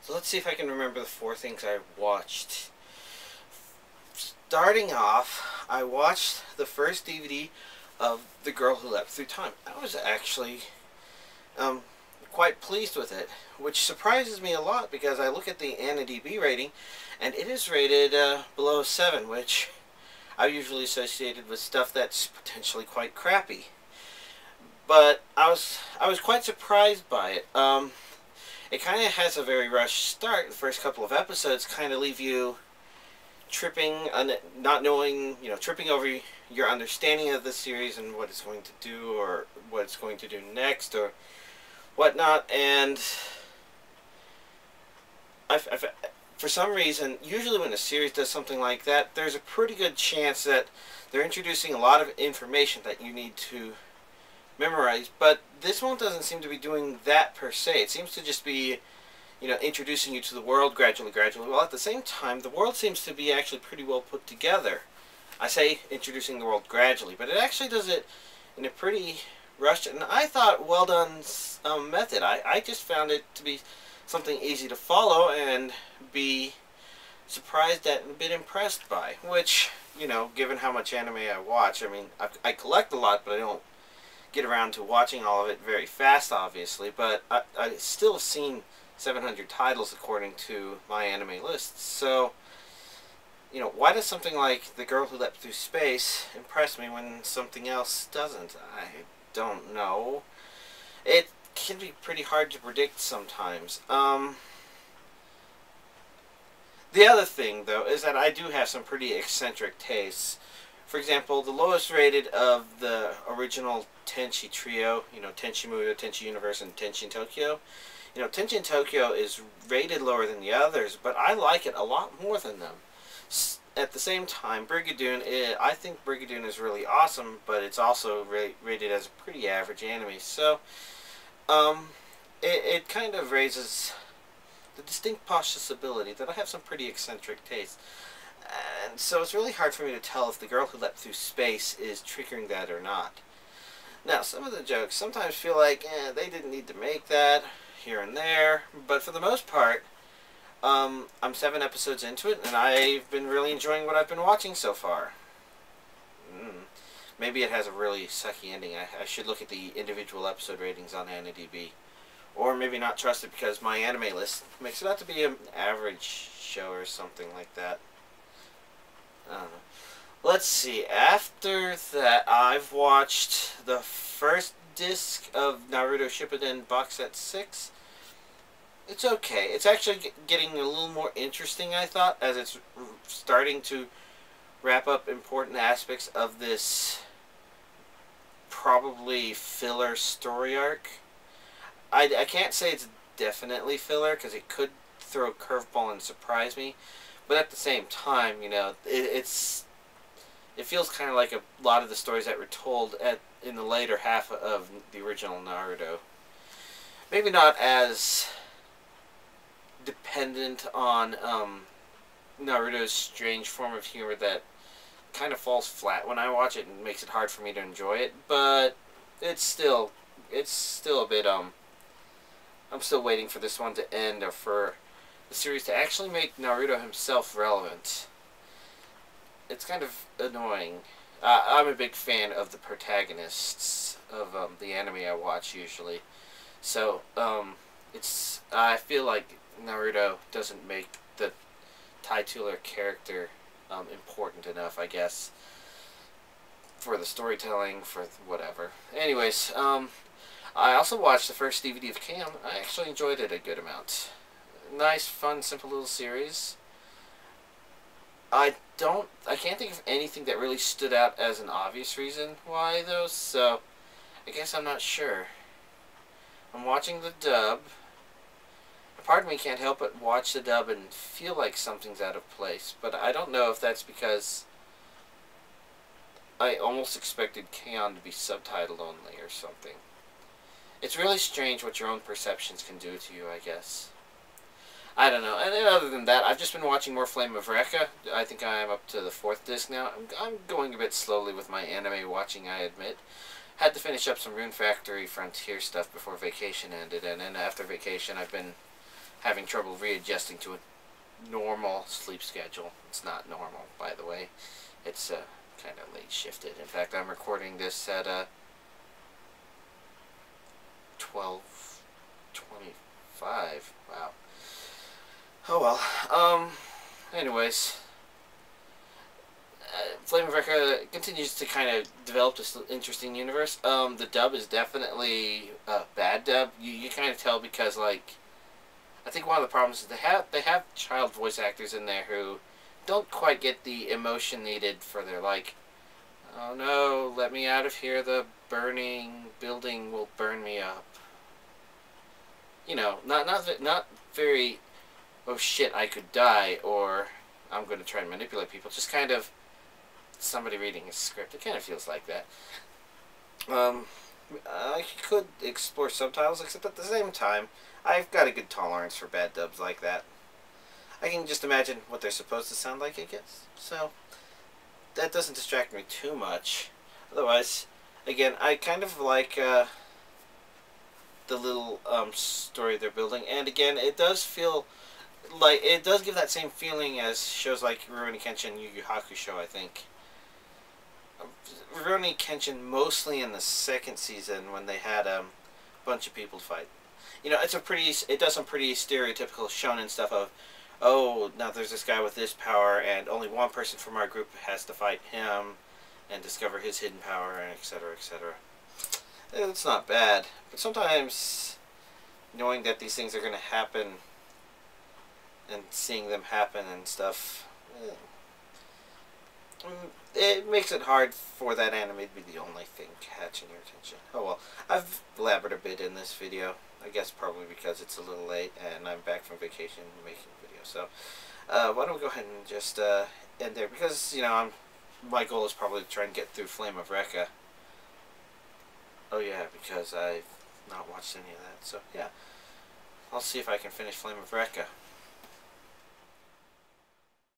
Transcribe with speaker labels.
Speaker 1: So let's see if I can remember the four things I watched. Starting off, I watched the first DVD of The Girl Who Leapt Through Time. I was actually um, quite pleased with it, which surprises me a lot because I look at the AniDB rating and it is rated below 7, which I usually associated with stuff that's potentially quite crappy. But I was quite surprised by it. It kind of has a very rushed start. The first couple of episodes kind of leave you tripping, not knowing, tripping over your understanding of the series and what it's going to do or what it's going to do next or whatnot. And for some reason, usually when a series does something like that, there's a pretty good chance that they're introducing a lot of information that you need to memorize. But this one doesn't seem to be doing that per se. It seems to just be introducing you to the world gradually. While at the same time, the world seems to be actually pretty well put together. I say introducing the world gradually, but it actually does it in a pretty rushed and I thought well done method. I just found it to be something easy to follow and be surprised at and a bit impressed by. Which, given how much anime I watch, I mean, I collect a lot, but I don't get around to watching all of it very fast, obviously. But I still have seen 700 titles according to my anime list. So, why does something like The Girl Who Leapt Through Space impress me when something else doesn't? I don't know. It can be pretty hard to predict sometimes. The other thing, though, is that I do have some pretty eccentric tastes. For example, the lowest rated of the original Tenchi trio, Tenchi Muyo, Tenchi Universe, and Tenchi Tokyo, Tenchi in Tokyo is rated lower than the others, but I like it a lot more than them. At the same time, Brigadoon, I think Brigadoon is really awesome, but it's also rated as a pretty average anime. So, it kind of raises the distinct possibility that I have some pretty eccentric tastes. And so it's really hard for me to tell if The Girl Who Leapt Through Space is triggering that or not. Now, some of the jokes sometimes feel like, they didn't need to make that here and there, but for the most part, I'm 7 episodes into it, and I've been really enjoying what I've been watching so far. Maybe it has a really sucky ending. I should look at the individual episode ratings on AniDB. Or maybe not trust it because my anime list makes it out to be an average show or something like that. I don't know. Let's see. After that, I've watched the first disc of Naruto Shippuden box set 6. It's okay. It's actually getting a little more interesting, I thought, as it's starting to wrap up important aspects of this probably filler story arc. I can't say it's definitely filler because it could throw a curveball and surprise me, but at the same time, it feels kind of like a lot of the stories that were told in the later half of the original Naruto. Maybe not as dependent on Naruto's strange form of humor that kind of falls flat when I watch it and makes it hard for me to enjoy it, but it's still a bit I'm still waiting for this one to end or for the series to actually make Naruto himself relevant. It's kind of annoying. I'm a big fan of the protagonists of the anime I watch usually. So, I feel like Naruto doesn't make the titular character important enough, I guess, for the storytelling, for whatever. Anyways, I also watched the first DVD of Cam. I actually enjoyed it a good amount. Nice, fun, simple little series. I can't think of anything that really stood out as an obvious reason why, though, so I guess I'm not sure. I'm watching the dub. Part of me can't help but watch the dub and feel like something's out of place, but I don't know if that's because I almost expected K-On! To be subtitled only or something. It's really strange what your own perceptions can do to you, I guess. I don't know. And then other than that, I've just been watching more Flame of Recca. I think I'm up to the 4th disc now. I'm going a bit slowly with my anime watching, I admit. Had to finish up some Rune Factory Frontier stuff before vacation ended, and then after vacation I've been having trouble readjusting to a normal sleep schedule. It's not normal, by the way. It's kind of late shifted. In fact, I'm recording this at 12:25. Wow. Oh well. Anyways, Flame of Recca continues to kind of develop this interesting universe. The dub is definitely a bad dub. You kind of tell because, like, I think one of the problems is they have child voice actors in there who don't quite get the emotion needed for their, like, oh no, let me out of here, the burning building will burn me up. You know, not very, oh shit, I could die, or I'm going to try and manipulate people. Just kind of somebody reading a script. It kind of feels like that. I could explore subtitles, except at the same time, I've got a good tolerance for bad dubs like that. I can just imagine what they're supposed to sound like, I guess. So, that doesn't distract me too much. Otherwise, again, I kind of like the little story they're building. And again, it does feel like, it does give that same feeling as shows like Rurouni Kenshin and Yu Yu Hakusho, I think. Rurouni Kenshin mostly in the second season when they had a bunch of people to fight. You know, it does some pretty stereotypical shonen stuff of, oh, now there's this guy with this power, and only one person from our group has to fight him and discover his hidden power, and etc., etc. It's not bad, but sometimes knowing that these things are going to happen and seeing them happen and stuff, it makes it hard for that anime to be the only thing catching your attention. Oh well, I've blabbered a bit in this video. I guess probably because it's a little late and I'm back from vacation making videos. So, why don't we go ahead and just end there? Because, you know, my goal is probably to try and get through Flame of Recca. Oh yeah, because I've not watched any of that. So, yeah. I'll see if I can finish Flame of Recca.